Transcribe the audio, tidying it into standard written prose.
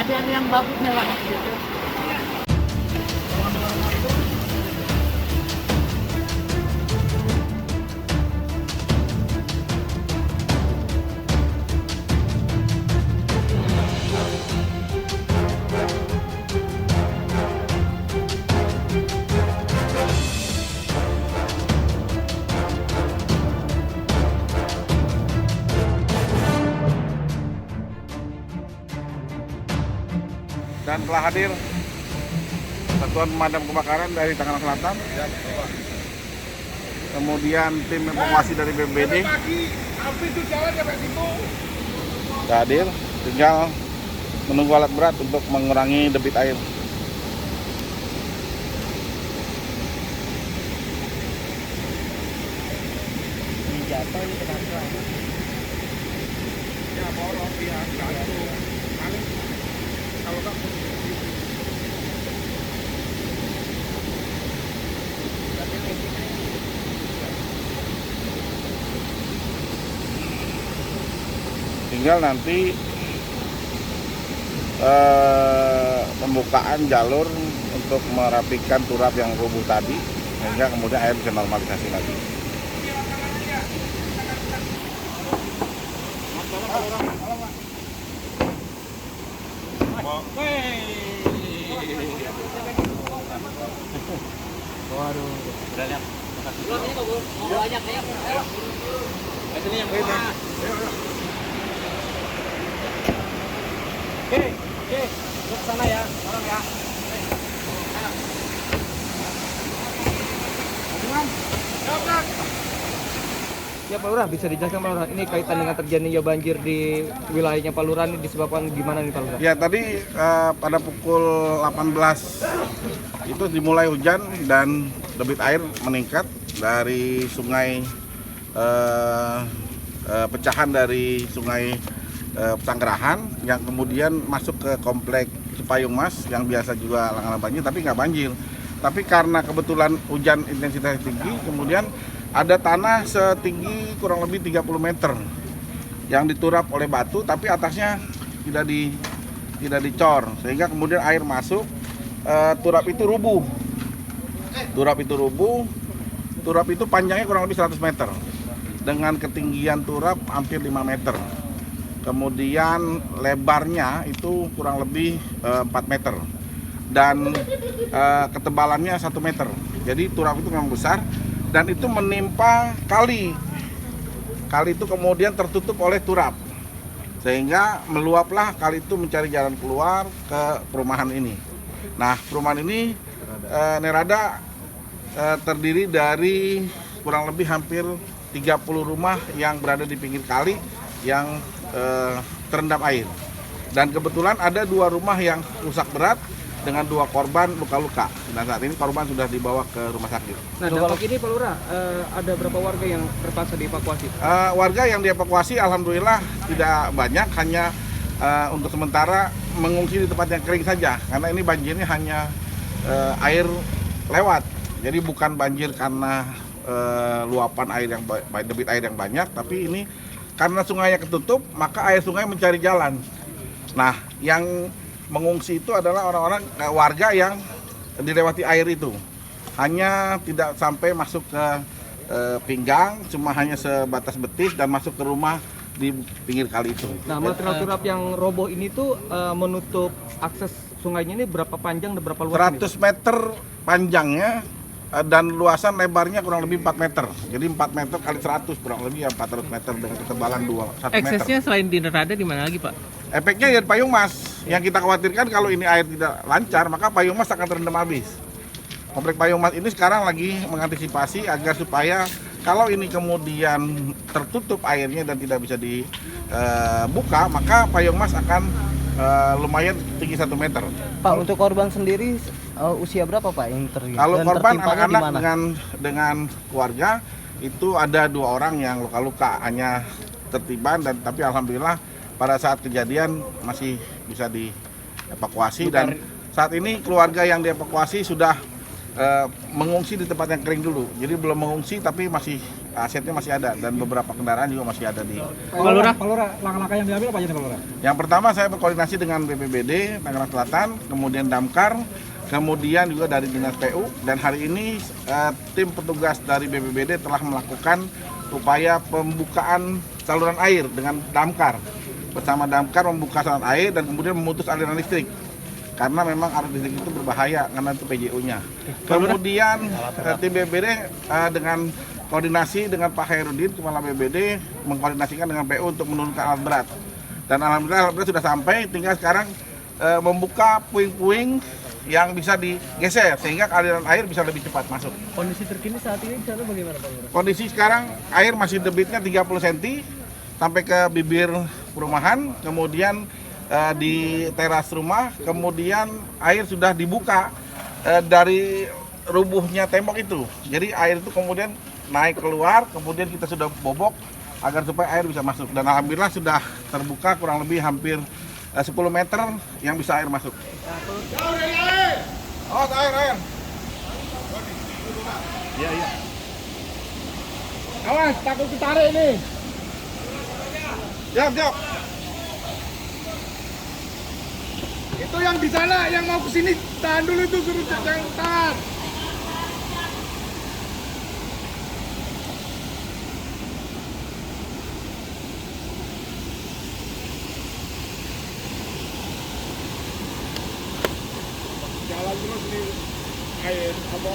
Ada yang bagusnya lah. Dan telah hadir Satuan Pemadam Kebakaran dari Tangerang Selatan, kemudian tim evakuasi dari BPBD sudah hadir, tinggal menunggu alat berat untuk mengurangi debit air. Jatuh ini kenapa? Ya, borong dia jatuh. Kalau nggak tinggal nanti pembukaan jalur untuk merapikan turap yang rubuh tadi, sehingga kemudian air bisa normalisasi lagi. Waduh, udah lihat. Mau banyak ya. Sini yang beda. Oke, ke sana ya, orang ya. Ya Pak Lurah, bisa dijelaskan Pak Lurah, ini kaitan dengan terjadinya banjir di wilayahnya Pak Lurah ini disebabkan gimana nih Pak Lurah? Ya tadi pada pukul 18 itu dimulai hujan dan debit air meningkat dari sungai pecahan dari sungai Pesanggerahan yang kemudian masuk ke komplek Cipayung Mas yang biasa juga langganan banjir tapi nggak banjir. Tapi karena kebetulan hujan intensitas tinggi, kemudian ada tanah setinggi kurang lebih 30 meter yang diturap oleh batu, tapi atasnya tidak dicor, sehingga kemudian air masuk, turap itu rubuh. Turap itu panjangnya kurang lebih 100 meter, dengan ketinggian turap hampir 5 meter. Kemudian lebarnya itu kurang lebih 4 meter, dan ketebalannya 1 meter. Jadi turap itu memang besar, dan itu menimpa kali. Kali itu kemudian tertutup oleh turap, sehingga meluaplah kali itu mencari jalan keluar ke perumahan ini. Nah, perumahan ini Nerada terdiri dari kurang lebih hampir 30 rumah yang berada di pinggir kali yang terendam air. Dan kebetulan ada 2 rumah yang rusak berat dengan 2 korban luka-luka. Dan saat ini korban sudah dibawa ke rumah sakit. Nah, dampak ini Pak Lurah, ada berapa warga yang terpaksa dievakuasi? Warga yang dievakuasi alhamdulillah tidak banyak, hanya untuk sementara mengungsi di tempat yang kering saja. Karena ini banjirnya hanya air lewat. Jadi bukan banjir karena luapan air yang debit air yang banyak, tapi ini karena sungainya ketutup, maka air sungai mencari jalan. Nah, yang mengungsi itu adalah orang-orang warga yang dilewati air itu. Hanya tidak sampai masuk ke pinggang, cuma hanya sebatas betis dan masuk ke rumah di pinggir kali itu. Nah, material turap yang roboh ini tuh menutup akses sungainya ini berapa panjang dan berapa luas? 100 meter panjangnya dan luasan lebarnya kurang lebih 4 meter. Jadi 4 meter kali 100 kurang lebih ya 400 meter dengan ketebalan 1 meter. Eksesnya selain di Nerada di mana lagi, Pak? Efeknya ya di Payung Mas. Yang kita khawatirkan kalau ini air tidak lancar, maka Payung Mas akan terendam habis. Komplek Payung Mas ini sekarang lagi mengantisipasi agar supaya Kalau ini kemudian tertutup airnya dan tidak bisa dibuka, maka payung mas akan lumayan tinggi 1 meter. Pak, untuk korban sendiri usia berapa Pak yang Kalau dan korban tertimpanya di anak-anak mana? dengan keluarga itu ada 2 orang yang luka-luka, hanya tertiban dan tapi alhamdulillah pada saat kejadian masih bisa dievakuasi dan saat ini keluarga yang dievakuasi sudah mengungsi di tempat yang kering dulu. Jadi belum mengungsi tapi masih asetnya masih ada dan beberapa kendaraan juga masih ada di. Pak Lurah, langkah-langkah yang diambil apa aja nih Pak Lurah? Yang pertama saya berkoordinasi dengan BPBD Tangerang Selatan, kemudian Damkar, kemudian juga dari Dinas PU dan hari ini tim petugas dari BPBD telah melakukan upaya pembukaan saluran air dengan Damkar. Bersama Damkar membuka saluran air dan kemudian memutus aliran listrik. Karena memang arus listrik itu berbahaya karena itu PJU-nya. Kemudian tim BPBD dengan koordinasi dengan Pak Hairudin, Kepala BPBD, mengkoordinasikan dengan PU untuk menurunkan alat berat. Dan alhamdulillah alat berat sudah sampai, tinggal sekarang membuka puing-puing yang bisa digeser sehingga aliran air bisa lebih cepat masuk. Kondisi terkini saat ini di sana bagaimana Pak Lurah? Kondisi sekarang air masih debitnya 30 cm sampai ke bibir perumahan, kemudian di teras rumah, kemudian air sudah dibuka dari rubuhnya tembok itu. Jadi air itu kemudian naik keluar, kemudian kita sudah bobok agar supaya air bisa masuk. Dan alhamdulillah sudah terbuka kurang lebih hampir 10 meter yang bisa air masuk. Oh, air. Iya. Awas, takut ditarik ini. Siap. Itu yang di sana yang mau ke sini tahan dulu itu suruh jangan tahan. Jalan terus nih air apa